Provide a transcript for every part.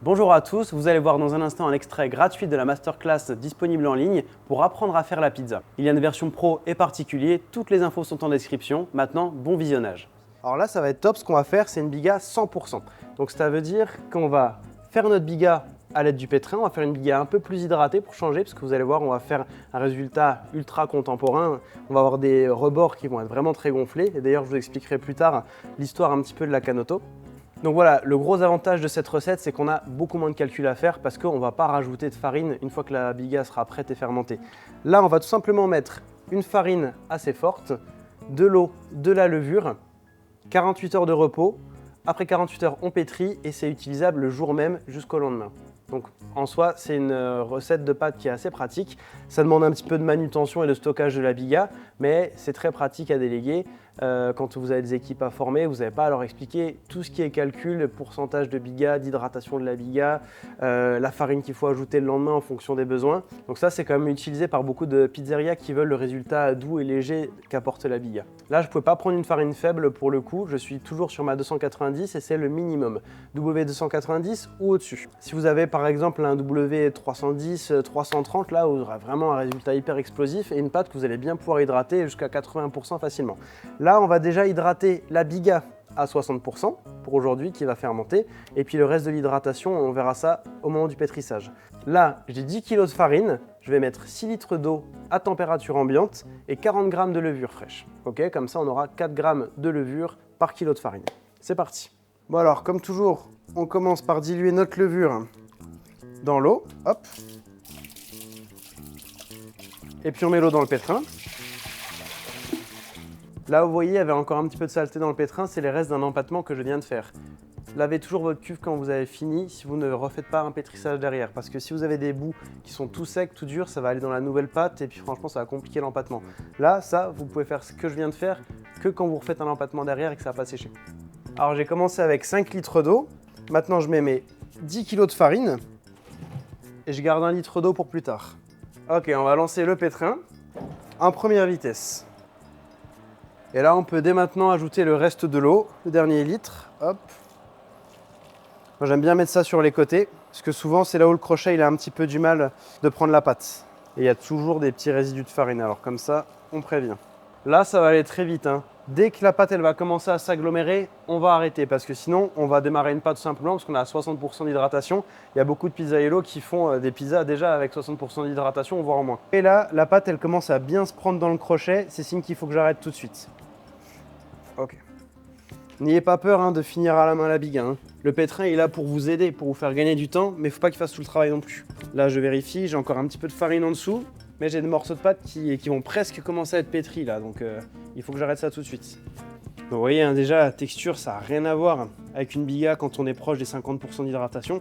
Bonjour à tous, vous allez voir dans un instant un extrait gratuit de la masterclass disponible en ligne pour apprendre à faire la pizza. Il y a une version pro et particulier, toutes les infos sont en description. Maintenant, bon visionnage. Alors là, ça va être top, ce qu'on va faire, c'est une biga 100%. Donc ça veut dire qu'on va faire notre biga à l'aide du pétrin, on va faire une biga un peu plus hydratée pour changer, parce que vous allez voir, on va faire un résultat ultra contemporain. On va avoir des rebords qui vont être vraiment très gonflés. Et d'ailleurs, je vous expliquerai plus tard l'histoire un petit peu de la canoto. Donc voilà, le gros avantage de cette recette, c'est qu'on a beaucoup moins de calculs à faire parce qu'on ne va pas rajouter de farine une fois que la biga sera prête et fermentée. Là, on va tout simplement mettre une farine assez forte, de l'eau, de la levure, 48 heures de repos. Après 48 heures, on pétrit et c'est utilisable le jour même jusqu'au lendemain. Donc en soi, c'est une recette de pâte qui est assez pratique. Ça demande un petit peu de manutention et de stockage de la biga, mais c'est très pratique à déléguer. Quand vous avez des équipes à former, vous n'avez pas à leur expliquer tout ce qui est calcul, le pourcentage de biga, d'hydratation de la biga, la farine qu'il faut ajouter le lendemain en fonction des besoins. Donc ça, c'est quand même utilisé par beaucoup de pizzerias qui veulent le résultat doux et léger qu'apporte la biga. Là, je ne pouvais pas prendre une farine faible pour le coup. Je suis toujours sur ma 290 et c'est le minimum. W290 ou au-dessus. Si vous avez par exemple un W310, 330, là, vous aurez vraiment un résultat hyper explosif et une pâte que vous allez bien pouvoir hydrater jusqu'à 80% facilement. Là, on va déjà hydrater la biga à 60% pour aujourd'hui qui va fermenter. Et puis le reste de l'hydratation, on verra ça au moment du pétrissage. Là, j'ai 10 kg de farine. Je vais mettre 6 litres d'eau à température ambiante et 40 g de levure fraîche. Ok, comme ça, on aura 4 g de levure par kilo de farine. C'est parti. Bon alors, comme toujours, on commence par diluer notre levure dans l'eau. Hop. Et puis on met l'eau dans le pétrin. Là, vous voyez, il y avait encore un petit peu de saleté dans le pétrin, c'est les restes d'un empâtement que je viens de faire. Lavez toujours votre cuve quand vous avez fini, si vous ne refaites pas un pétrissage derrière. Parce que si vous avez des bouts qui sont tout secs, tout durs, ça va aller dans la nouvelle pâte et puis franchement, ça va compliquer l'empâtement. Là, ça, vous pouvez faire ce que je viens de faire que quand vous refaites un empâtement derrière et que ça va pas sécher. Alors, j'ai commencé avec 5 litres d'eau. Maintenant, je mets mes 10 kg de farine et je garde 1 litre d'eau pour plus tard. Ok, on va lancer le pétrin en première vitesse. Et là, on peut dès maintenant ajouter le reste de l'eau, le dernier litre. Hop. Moi, j'aime bien mettre ça sur les côtés, parce que souvent, c'est là où le crochet il a un petit peu du mal de prendre la pâte. Et il y a toujours des petits résidus de farine, alors comme ça, on prévient. Là, ça va aller très vite. Dès que la pâte elle va commencer à s'agglomérer, on va arrêter, parce que sinon, on va démarrer une pâte tout simplement, parce qu'on a 60% d'hydratation. Il y a beaucoup de pizzaiolo qui font des pizzas déjà avec 60% d'hydratation, voire moins. Et là, la pâte, elle commence à bien se prendre dans le crochet, c'est signe qu'il faut que j'arrête tout de suite. Ok. N'ayez pas peur de finir à la main la biga. Le pétrin est là pour vous aider, pour vous faire gagner du temps, mais il ne faut pas qu'il fasse tout le travail non plus. Là, je vérifie, j'ai encore un petit peu de farine en dessous, mais j'ai des morceaux de pâte qui vont presque commencer à être pétris là, donc il faut que j'arrête ça tout de suite. Donc, vous voyez, déjà, la texture, ça n'a rien à voir avec une biga quand on est proche des 50% d'hydratation.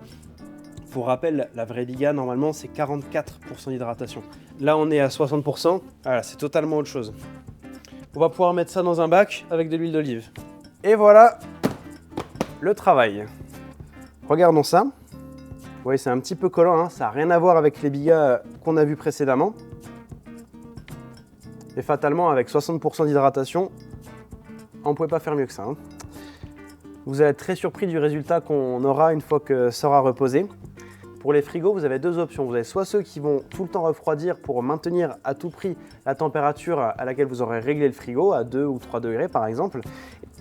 Pour rappel, la vraie biga, normalement, c'est 44% d'hydratation. Là, on est à 60%, voilà, c'est totalement autre chose. On va pouvoir mettre ça dans un bac avec de l'huile d'olive. Et voilà le travail. Regardons ça. Vous voyez, c'est un petit peu collant, ça n'a rien à voir avec les bigas qu'on a vus précédemment. Et fatalement, avec 60% d'hydratation, on ne pouvait pas faire mieux que ça. Vous allez être très surpris du résultat qu'on aura une fois que ça aura reposé. Pour les frigos, vous avez deux options. Vous avez soit ceux qui vont tout le temps refroidir pour maintenir à tout prix la température à laquelle vous aurez réglé le frigo, à 2 ou 3 degrés par exemple.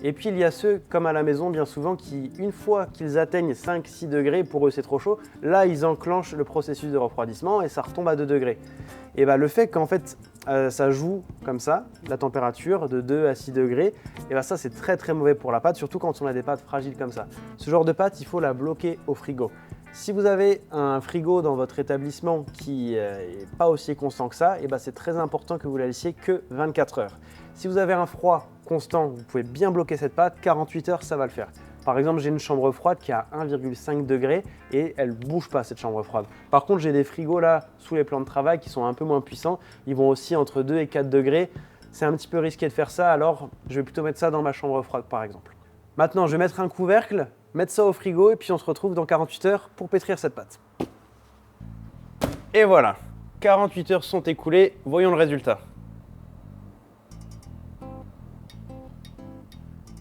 Et puis il y a ceux, comme à la maison bien souvent, qui une fois qu'ils atteignent 5-6 degrés, pour eux c'est trop chaud, là ils enclenchent le processus de refroidissement et ça retombe à 2 degrés. Et le fait qu'en fait ça joue comme ça, la température de 2 à 6 degrés, et ça c'est très très mauvais pour la pâte, surtout quand on a des pâtes fragiles comme ça. Ce genre de pâte, il faut la bloquer au frigo. Si vous avez un frigo dans votre établissement qui n'est pas aussi constant que ça, c'est très important que vous la laissiez que 24 heures. Si vous avez un froid constant, vous pouvez bien bloquer cette pâte, 48 heures ça va le faire. Par exemple, j'ai une chambre froide qui est à 1,5 degré et elle ne bouge pas cette chambre froide. Par contre, j'ai des frigos là sous les plans de travail qui sont un peu moins puissants, ils vont aussi entre 2 et 4 degrés. C'est un petit peu risqué de faire ça, alors je vais plutôt mettre ça dans ma chambre froide par exemple. Maintenant, je vais mettre un couvercle, mettre ça au frigo et puis on se retrouve dans 48 heures pour pétrir cette pâte. Et voilà, 48 heures sont écoulées, voyons le résultat.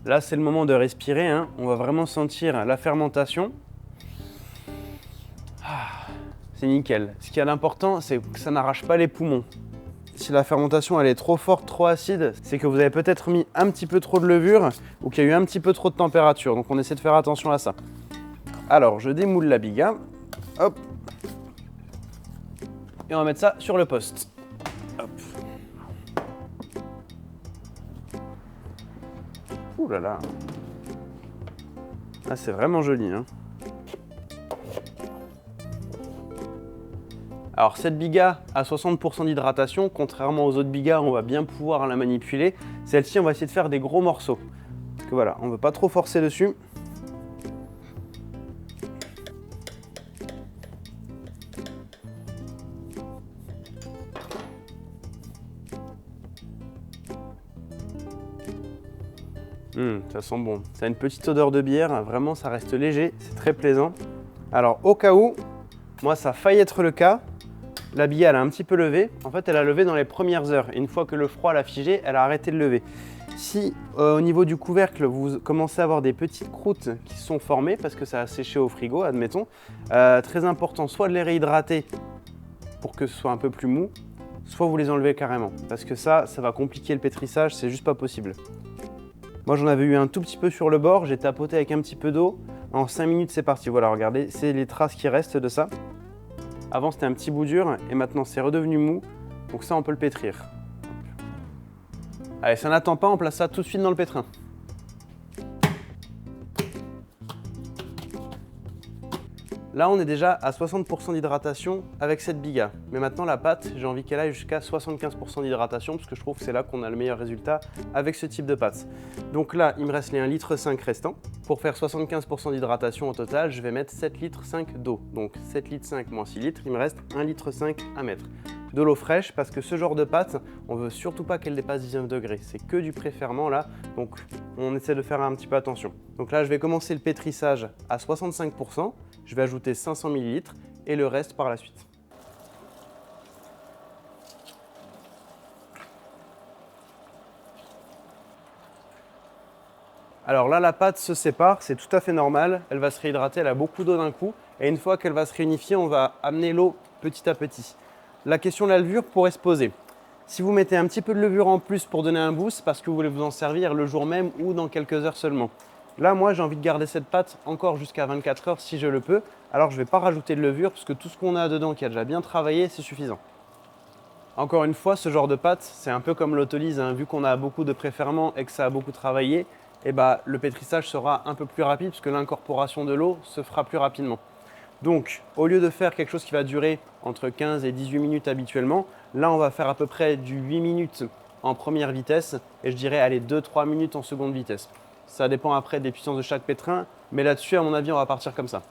Là, c'est le moment de respirer, on va vraiment sentir la fermentation. C'est nickel. Ce qui est important, c'est que ça n'arrache pas les poumons. Si la fermentation elle est trop forte, trop acide, c'est que vous avez peut-être mis un petit peu trop de levure ou qu'il y a eu un petit peu trop de température. Donc on essaie de faire attention à ça. Alors je démoule la biga. Hop. Et on va mettre ça sur le poste. Hop. Ouh là là. Ah, c'est vraiment joli, hein. Alors cette biga a 60% d'hydratation, contrairement aux autres bigas, on va bien pouvoir la manipuler. Celle-ci, on va essayer de faire des gros morceaux. Donc voilà, on ne veut pas trop forcer dessus. Ça sent bon. Ça a une petite odeur de bière, vraiment ça reste léger, c'est très plaisant. Alors au cas où, moi ça a failli être le cas, la biga elle a un petit peu levé. En fait elle a levé dans les premières heures. Et une fois que le froid l'a figé, elle a arrêté de lever. Si au niveau du couvercle vous commencez à avoir des petites croûtes qui se sont formées parce que ça a séché au frigo, admettons, très important, soit de les réhydrater pour que ce soit un peu plus mou, soit vous les enlevez carrément. Parce que ça va compliquer le pétrissage, c'est juste pas possible. Moi j'en avais eu un tout petit peu sur le bord, j'ai tapoté avec un petit peu d'eau. En 5 minutes c'est parti, voilà regardez, c'est les traces qui restent de ça. Avant c'était un petit bout dur et maintenant c'est redevenu mou, donc ça on peut le pétrir. Allez, ça n'attend pas, on place ça tout de suite dans le pétrin. Là on est déjà à 60% d'hydratation avec cette biga. Mais maintenant la pâte, j'ai envie qu'elle aille jusqu'à 75% d'hydratation parce que je trouve que c'est là qu'on a le meilleur résultat avec ce type de pâte. Donc là il me reste les 1,5 litre restants. Pour faire 75% d'hydratation au total, je vais mettre 7,5 litres d'eau. Donc 7,5 litres moins 6 litres, il me reste 1,5 litre à mettre. De l'eau fraîche parce que ce genre de pâte, on veut surtout pas qu'elle dépasse 19 degrés. C'est que du pré-ferment là, donc on essaie de faire un petit peu attention. Donc là je vais commencer le pétrissage à 65%. Je vais ajouter 500 ml et le reste par la suite. Alors là, la pâte se sépare, c'est tout à fait normal. Elle va se réhydrater, elle a beaucoup d'eau d'un coup. Et une fois qu'elle va se réunifier, on va amener l'eau petit à petit. La question de la levure pourrait se poser. Si vous mettez un petit peu de levure en plus pour donner un boost, parce que vous voulez vous en servir le jour même ou dans quelques heures seulement. Là, moi, j'ai envie de garder cette pâte encore jusqu'à 24 heures si je le peux. Alors, je ne vais pas rajouter de levure parce que tout ce qu'on a dedans qui a déjà bien travaillé, c'est suffisant. Encore une fois, ce genre de pâte, c'est un peu comme l'autolyse. Hein. Vu qu'on a beaucoup de pré-ferment et que ça a beaucoup travaillé, le pétrissage sera un peu plus rapide parce que l'incorporation de l'eau se fera plus rapidement. Donc, au lieu de faire quelque chose qui va durer entre 15 et 18 minutes habituellement, là, on va faire à peu près du 8 minutes en première vitesse et je dirais, allez, 2-3 minutes en seconde vitesse. Ça dépend après des puissances de chaque pétrin, mais là-dessus, à mon avis, on va partir comme ça.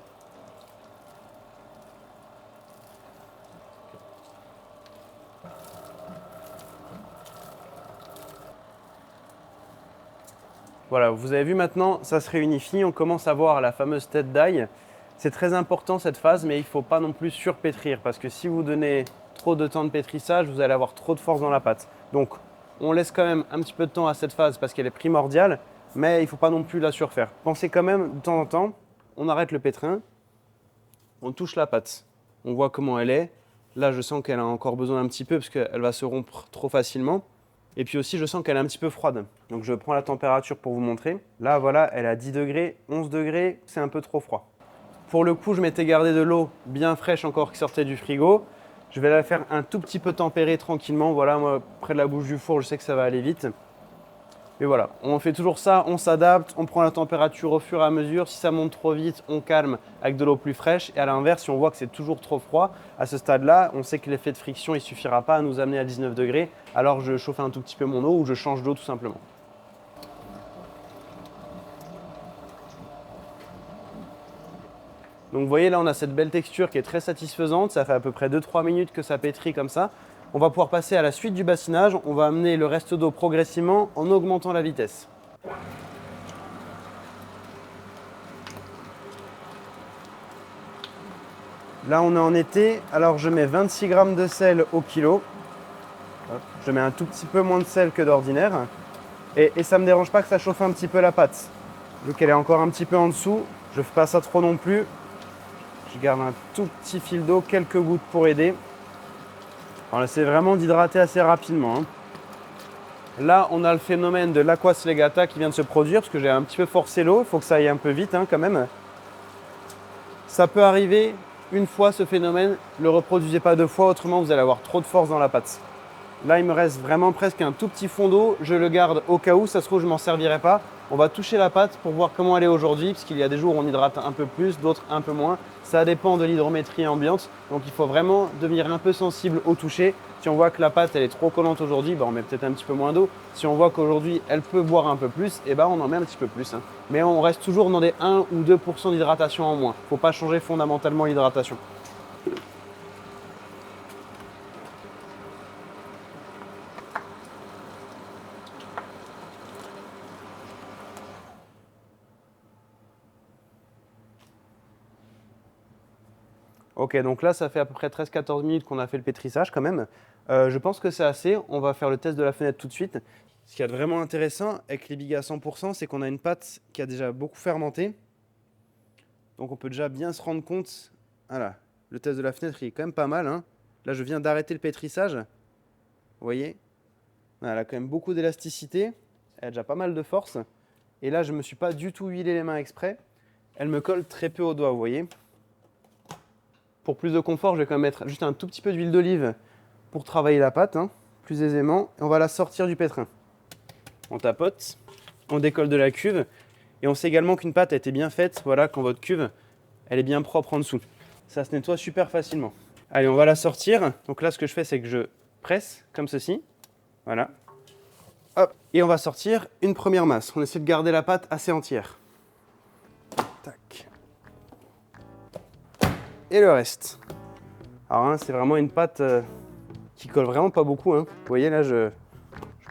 Voilà, vous avez vu maintenant, ça se réunifie, on commence à voir la fameuse tête d'ail. C'est très important cette phase, mais il ne faut pas non plus surpétrir parce que si vous donnez trop de temps de pétrissage, vous allez avoir trop de force dans la pâte. Donc, on laisse quand même un petit peu de temps à cette phase parce qu'elle est primordiale, mais il ne faut pas non plus la surfaire. Pensez quand même, de temps en temps, on arrête le pétrin, on touche la pâte, on voit comment elle est. Là, je sens qu'elle a encore besoin un petit peu parce qu'elle va se rompre trop facilement. Et puis aussi, je sens qu'elle est un petit peu froide. Donc, je prends la température pour vous montrer. Là, voilà, elle a 10 degrés, 11 degrés, c'est un peu trop froid. Pour le coup, je m'étais gardé de l'eau bien fraîche encore qui sortait du frigo. Je vais la faire un tout petit peu tempérer tranquillement. Voilà, moi, près de la bouche du four, je sais que ça va aller vite. Et voilà, on fait toujours ça, on s'adapte, on prend la température au fur et à mesure. Si ça monte trop vite, on calme avec de l'eau plus fraîche. Et à l'inverse, si on voit que c'est toujours trop froid, à ce stade-là, on sait que l'effet de friction ne suffira pas à nous amener à 19 degrés. Alors je chauffe un tout petit peu mon eau ou je change d'eau tout simplement. Donc vous voyez là, on a cette belle texture qui est très satisfaisante. Ça fait à peu près 2-3 minutes que ça pétrit comme ça. On va pouvoir passer à la suite du bassinage. On va amener le reste d'eau progressivement en augmentant la vitesse. Là, on est en été. Alors, je mets 26 g de sel au kilo. Je mets un tout petit peu moins de sel que d'ordinaire. Et ça ne me dérange pas que ça chauffe un petit peu la pâte. Vu qu'elle est encore un petit peu en dessous, je ne fais pas ça trop non plus. Je garde un tout petit fil d'eau, quelques gouttes pour aider. On essaie vraiment d'hydrater assez rapidement, hein. Là, on a le phénomène de l'aqueous legata qui vient de se produire parce que j'ai un petit peu forcé l'eau. Il faut que ça aille un peu vite, hein, quand même. Ça peut arriver une fois ce phénomène. Ne le reproduisez pas deux fois, autrement vous allez avoir trop de force dans la pâte. Là, il me reste vraiment presque un tout petit fond d'eau. Je le garde au cas où, ça se trouve, je ne m'en servirai pas. On va toucher la pâte pour voir comment elle est aujourd'hui, parce qu'il y a des jours où on hydrate un peu plus, d'autres un peu moins. Ça dépend de l'hydrométrie ambiante. Donc, il faut vraiment devenir un peu sensible au toucher. Si on voit que la pâte elle est trop collante aujourd'hui, on met peut-être un petit peu moins d'eau. Si on voit qu'aujourd'hui elle peut boire un peu plus, on en met un petit peu plus, hein. Mais on reste toujours dans des 1 ou 2% d'hydratation en moins. Il ne faut pas changer fondamentalement l'hydratation. Ok, donc là, ça fait à peu près 13-14 minutes qu'on a fait le pétrissage quand même. Je pense que c'est assez. On va faire le test de la fenêtre tout de suite. Ce qui est vraiment intéressant avec les bigas à 100%, c'est qu'on a une pâte qui a déjà beaucoup fermenté. Donc on peut déjà bien se rendre compte. Voilà, le test de la fenêtre, il est quand même pas mal, hein. Là, je viens d'arrêter le pétrissage. Vous voyez, elle a quand même beaucoup d'élasticité. Elle a déjà pas mal de force. Et là, je ne me suis pas du tout huilé les mains exprès. Elle me colle très peu aux doigts, vous voyez. Pour plus de confort, je vais quand même mettre juste un tout petit peu d'huile d'olive pour travailler la pâte, hein, plus aisément. Et on va la sortir du pétrin. On tapote, on décolle de la cuve. Et on sait également qu'une pâte a été bien faite, voilà, quand votre cuve, elle est bien propre en dessous. Ça se nettoie super facilement. Allez, on va la sortir. Donc là, ce que je fais, c'est que je presse comme ceci. Voilà. Hop. Et on va sortir une première masse. On essaie de garder la pâte assez entière. Tac. Et le reste. Alors, hein, c'est vraiment une pâte qui colle vraiment pas beaucoup, hein. Vous voyez, là, je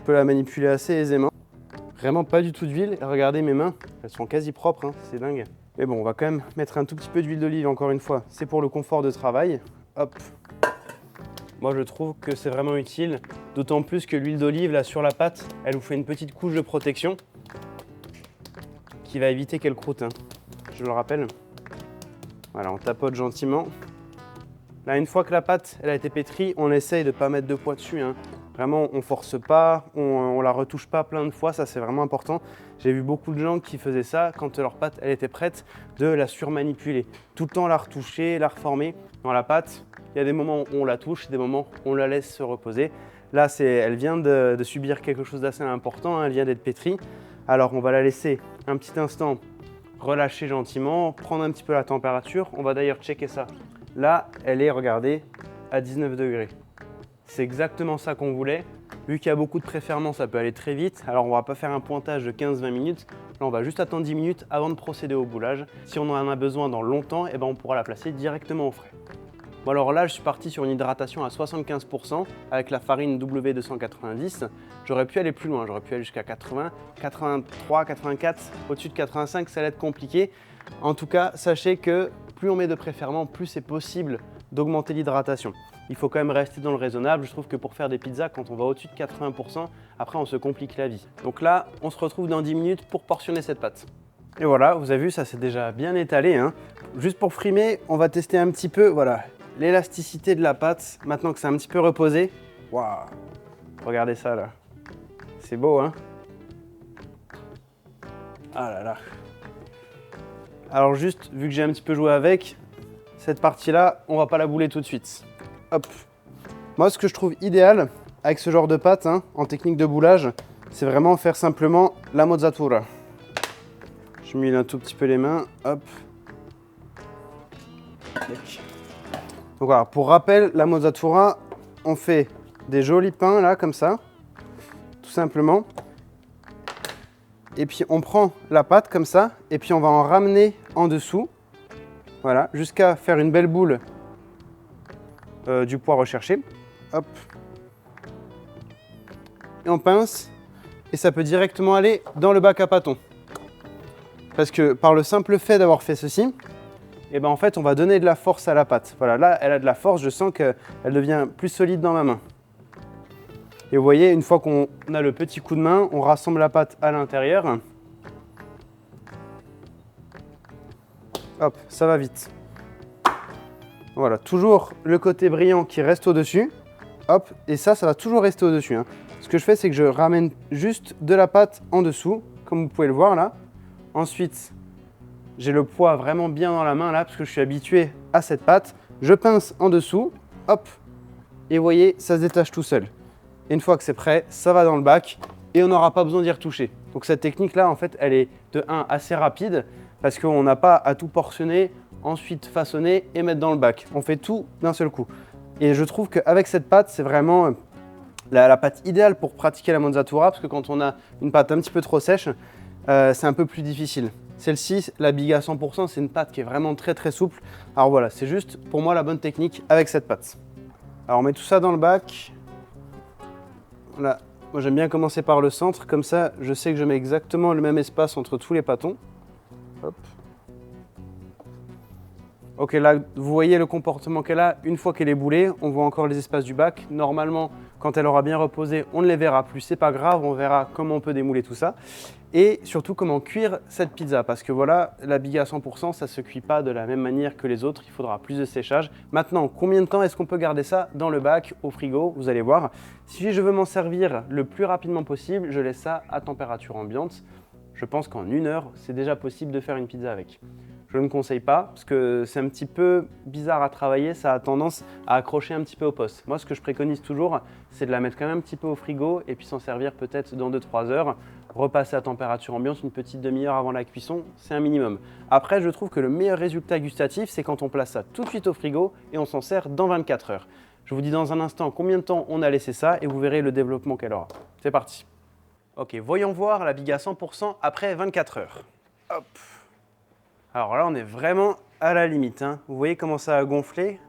peux la manipuler assez aisément. Vraiment pas du tout d'huile. Regardez mes mains, elles sont quasi propres, hein. C'est dingue. Mais bon, on va quand même mettre un tout petit peu d'huile d'olive, encore une fois. C'est pour le confort de travail. Hop. Moi, je trouve que c'est vraiment utile. D'autant plus que l'huile d'olive, là, sur la pâte, elle vous fait une petite couche de protection qui va éviter qu'elle croûte, hein. Je le rappelle. Voilà, on tapote gentiment. Là, une fois que la pâte elle a été pétrie, on essaye de ne pas mettre de poids dessus, hein. Vraiment, on ne force pas, on la retouche pas plein de fois, ça c'est vraiment important. J'ai vu beaucoup de gens qui faisaient ça quand leur pâte elle était prête, de la surmanipuler. Tout le temps la retoucher, la reformer. Dans la pâte, il y a des moments où on la touche, des moments où on la laisse se reposer. Là, elle vient de subir quelque chose d'assez important, hein, elle vient d'être pétrie. Alors, on va la laisser un petit instant relâcher gentiment, prendre un petit peu la température. On va d'ailleurs checker ça. Là, elle est, regardez, à 19 degrés. C'est exactement ça qu'on voulait. Vu qu'il y a beaucoup de préferments, ça peut aller très vite. Alors, on ne va pas faire un pointage de 15-20 minutes. Là, on va juste attendre 10 minutes avant de procéder au boulage. Si on en a besoin dans longtemps, on pourra la placer directement au frais. Bon, alors là, je suis parti sur une hydratation à 75% avec la farine W290. J'aurais pu aller plus loin, j'aurais pu aller jusqu'à 80, 83, 84. Au-dessus de 85, ça allait être compliqué. En tout cas, sachez que plus on met de préferments, plus c'est possible d'augmenter l'hydratation. Il faut quand même rester dans le raisonnable. Je trouve que pour faire des pizzas, quand on va au-dessus de 80%, après on se complique la vie. Donc là, on se retrouve dans 10 minutes pour portionner cette pâte. Et voilà, vous avez vu, ça s'est déjà bien étalé, hein. Juste pour frimer, on va tester un petit peu, voilà, l'élasticité de la pâte. Maintenant que c'est un petit peu reposé, waouh, regardez ça là. C'est beau, hein. Ah là là. Alors juste, vu que j'ai un petit peu joué avec, cette partie-là, on va pas la bouler tout de suite. Hop. Moi, ce que je trouve idéal avec ce genre de pâte, hein, en technique de boulage, c'est vraiment faire simplement la mozzatura. Je m'huile un tout petit peu les mains, hop. Donc voilà, pour rappel, la mozzatura, on fait des jolis pains là, comme ça, tout simplement. Et puis on prend la pâte comme ça, et puis on va en ramener en dessous, voilà, jusqu'à faire une belle boule du poids recherché. Hop. Et on pince, et ça peut directement aller dans le bac à pâtons. Parce que par le simple fait d'avoir fait ceci, en fait, on va donner de la force à la pâte. Voilà, là, elle a de la force, je sens qu'elle devient plus solide dans ma main. Et vous voyez, une fois qu'on a le petit coup de main, on rassemble la pâte à l'intérieur. Hop, ça va vite. Voilà, toujours le côté brillant qui reste au-dessus. Hop, et ça va toujours rester au-dessus, hein. Ce que je fais, c'est que je ramène juste de la pâte en dessous, comme vous pouvez le voir là. Ensuite, j'ai le poids vraiment bien dans la main là, parce que je suis habitué à cette pâte. Je pince en dessous, hop, et vous voyez, ça se détache tout seul. Et une fois que c'est prêt, ça va dans le bac et on n'aura pas besoin d'y retoucher. Donc cette technique-là, en fait, elle est de 1 assez rapide parce qu'on n'a pas à tout portionner, ensuite façonner et mettre dans le bac. On fait tout d'un seul coup. Et je trouve qu'avec cette pâte, c'est vraiment la pâte idéale pour pratiquer la Monzatura parce que quand on a une pâte un petit peu trop sèche, c'est un peu plus difficile. Celle-ci, la Biga 100%, c'est une pâte qui est vraiment très très souple. Alors voilà, c'est juste pour moi la bonne technique avec cette pâte. Alors on met tout ça dans le bac. Voilà. Moi j'aime bien commencer par le centre, comme ça je sais que je mets exactement le même espace entre tous les pâtons. Hop. Ok, là vous voyez le comportement qu'elle a. Une fois qu'elle est boulée, on voit encore les espaces du bac. Normalement, quand elle aura bien reposé, on ne les verra plus. C'est pas grave, on verra comment on peut démouler tout ça. Et surtout comment cuire cette pizza. Parce que voilà, la Biga 100%, ça ne se cuit pas de la même manière que les autres. Il faudra plus de séchage. Maintenant, combien de temps est-ce qu'on peut garder ça dans le bac, au frigo? Vous allez voir. Si je veux m'en servir le plus rapidement possible, je laisse ça à température ambiante. Je pense qu'en 1 heure, c'est déjà possible de faire une pizza avec. Je ne conseille pas parce que c'est un petit peu bizarre à travailler, ça a tendance à accrocher un petit peu au poste. Moi, ce que je préconise toujours, c'est de la mettre quand même un petit peu au frigo et puis s'en servir peut-être dans 2-3 heures. Repasser à température ambiante une petite demi-heure avant la cuisson, c'est un minimum. Après, je trouve que le meilleur résultat gustatif, c'est quand on place ça tout de suite au frigo et on s'en sert dans 24 heures. Je vous dis dans un instant combien de temps on a laissé ça et vous verrez le développement qu'elle aura. C'est parti. Ok, voyons voir la Biga 100% après 24 heures. Hop. Alors là, on est vraiment à la limite, hein. Vous voyez comment ça a gonflé?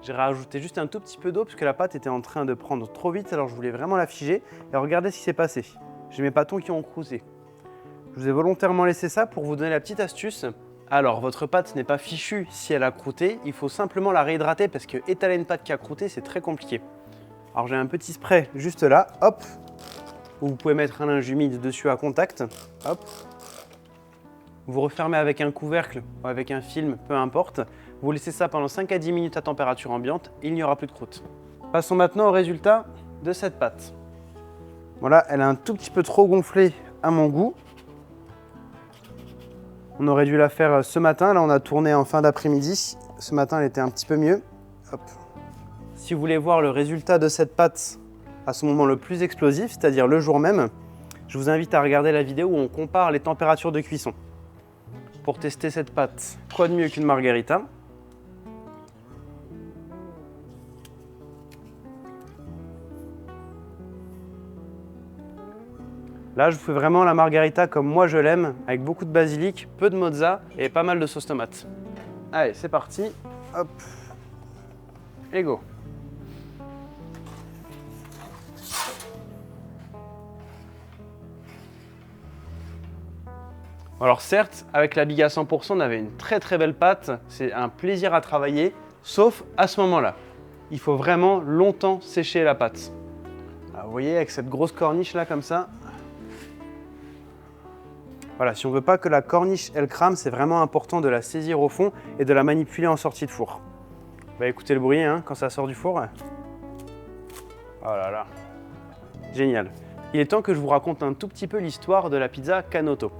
J'ai rajouté juste un tout petit peu d'eau parce que la pâte était en train de prendre trop vite, alors je voulais vraiment la figer. Et regardez ce qui s'est passé. J'ai mes pâtons qui ont croûté. Je vous ai volontairement laissé ça pour vous donner la petite astuce. Alors, votre pâte n'est pas fichue si elle a croûté, il faut simplement la réhydrater parce que étaler une pâte qui a croûté, c'est très compliqué. Alors j'ai un petit spray juste là, hop. Vous pouvez mettre un linge humide dessus à contact, hop. Vous refermez avec un couvercle ou avec un film, peu importe. Vous laissez ça pendant 5 à 10 minutes à température ambiante et il n'y aura plus de croûte. Passons maintenant au résultat de cette pâte. Voilà, elle a un tout petit peu trop gonflé à mon goût. On aurait dû la faire ce matin. Là, on a tourné en fin d'après-midi. Ce matin, elle était un petit peu mieux. Hop. Si vous voulez voir le résultat de cette pâte à ce moment le plus explosif, c'est-à-dire le jour même, je vous invite à regarder la vidéo où on compare les températures de cuisson. Pour tester cette pâte, quoi de mieux qu'une margarita? Là, je vous fais vraiment la margarita comme moi je l'aime, avec beaucoup de basilic, peu de mozza et pas mal de sauce tomate. Allez, c'est parti. Hop. Et go. Alors certes, avec la Biga 100%, on avait une très très belle pâte. C'est un plaisir à travailler, sauf à ce moment-là. Il faut vraiment longtemps sécher la pâte. Alors, vous voyez, avec cette grosse corniche là comme ça. Voilà, si on ne veut pas que la corniche elle crame, c'est vraiment important de la saisir au fond et de la manipuler en sortie de four. Bah, écoutez le bruit hein, quand ça sort du four. Oh là là, génial. Il est temps que je vous raconte un tout petit peu l'histoire de la pizza Canotto.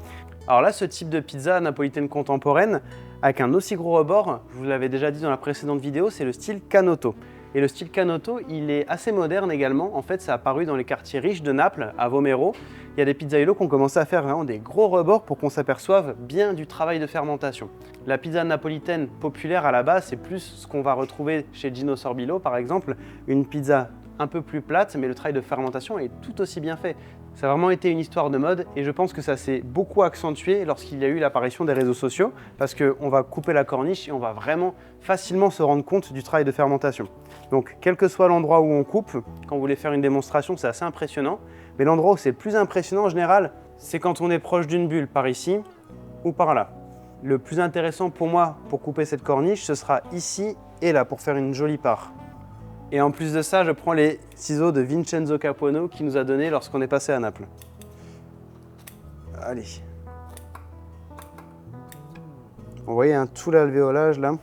Alors là, ce type de pizza napolitaine contemporaine, avec un aussi gros rebord, je vous l'avais déjà dit dans la précédente vidéo, c'est le style Canotto. Et le style Canotto, il est assez moderne également. En fait, ça a apparu dans les quartiers riches de Naples, à Vomero. Il y a des pizzaiolo qui ont commencé à faire vraiment des gros rebords pour qu'on s'aperçoive bien du travail de fermentation. La pizza napolitaine populaire à la base, c'est plus ce qu'on va retrouver chez Gino Sorbillo par exemple, une pizza un peu plus plate, mais le travail de fermentation est tout aussi bien fait. Ça a vraiment été une histoire de mode et je pense que ça s'est beaucoup accentué lorsqu'il y a eu l'apparition des réseaux sociaux parce qu'on va couper la corniche et on va vraiment facilement se rendre compte du travail de fermentation. Donc, quel que soit l'endroit où on coupe, quand vous voulez faire une démonstration, c'est assez impressionnant. Mais l'endroit où c'est le plus impressionnant en général, c'est quand on est proche d'une bulle, par ici ou par là. Le plus intéressant pour moi, pour couper cette corniche, ce sera ici et là, pour faire une jolie part. Et en plus de ça, je prends les ciseaux de Vincenzo Capuano qui nous a donné lorsqu'on est passé à Naples. Allez. Vous voyez tout l'alvéolage là.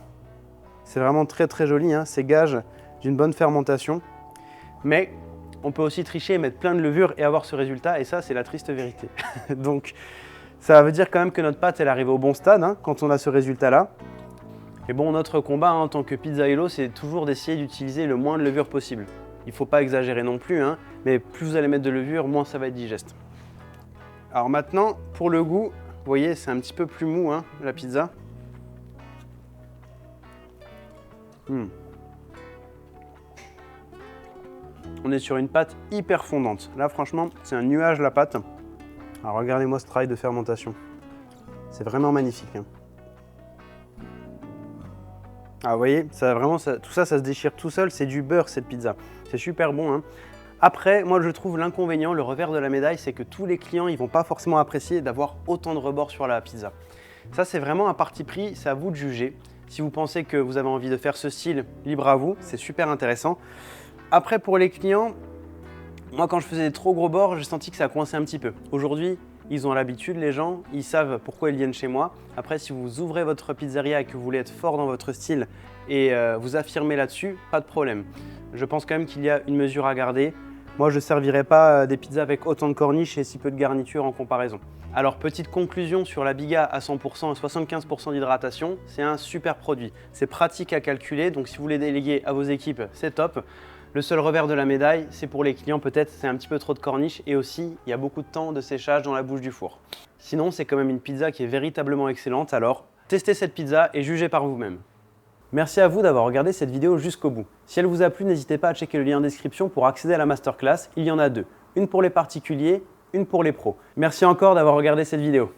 C'est vraiment très très joli, hein. C'est gage d'une bonne fermentation. Mais on peut aussi tricher et mettre plein de levure et avoir ce résultat, et ça, c'est la triste vérité. Donc, ça veut dire quand même que notre pâte, elle arrive au bon stade, hein, quand on a ce résultat-là. Et bon, notre combat, hein, en tant que Pizza Hello, c'est toujours d'essayer d'utiliser le moins de levure possible. Il ne faut pas exagérer non plus, hein, mais plus vous allez mettre de levure, moins ça va être digeste. Alors maintenant, pour le goût, vous voyez, c'est un petit peu plus mou, hein, la pizza. On est sur une pâte hyper fondante. Là, franchement, c'est un nuage la pâte. Alors regardez-moi ce travail de fermentation. C'est vraiment magnifique, hein. Ah, vous voyez, ça, vraiment, tout ça, ça se déchire tout seul. C'est du beurre, cette pizza. C'est super bon, hein. Après, moi, je trouve l'inconvénient, le revers de la médaille, c'est que tous les clients, ils vont pas forcément apprécier d'avoir autant de rebord sur la pizza. Ça, c'est vraiment un parti pris. C'est à vous de juger. Si vous pensez que vous avez envie de faire ce style, libre à vous. C'est super intéressant. Après, pour les clients, moi, quand je faisais des trop gros bords, j'ai senti que ça coinçait un petit peu. Aujourd'hui, ils ont l'habitude, les gens, ils savent pourquoi ils viennent chez moi. Après, si vous ouvrez votre pizzeria et que vous voulez être fort dans votre style et vous affirmer là-dessus, pas de problème. Je pense quand même qu'il y a une mesure à garder. Moi, je ne servirai pas des pizzas avec autant de corniches et si peu de garniture en comparaison. Alors, petite conclusion sur la Biga à 100% et 75% d'hydratation, c'est un super produit. C'est pratique à calculer, donc si vous voulez déléguer à vos équipes, c'est top. Le seul revers de la médaille, c'est pour les clients peut-être, c'est un petit peu trop de corniches et aussi, il y a beaucoup de temps de séchage dans la bouche du four. Sinon, c'est quand même une pizza qui est véritablement excellente, alors testez cette pizza et jugez par vous-même. Merci à vous d'avoir regardé cette vidéo jusqu'au bout. Si elle vous a plu, n'hésitez pas à checker le lien en description pour accéder à la masterclass. Il y en a deux, une pour les particuliers, une pour les pros. Merci encore d'avoir regardé cette vidéo.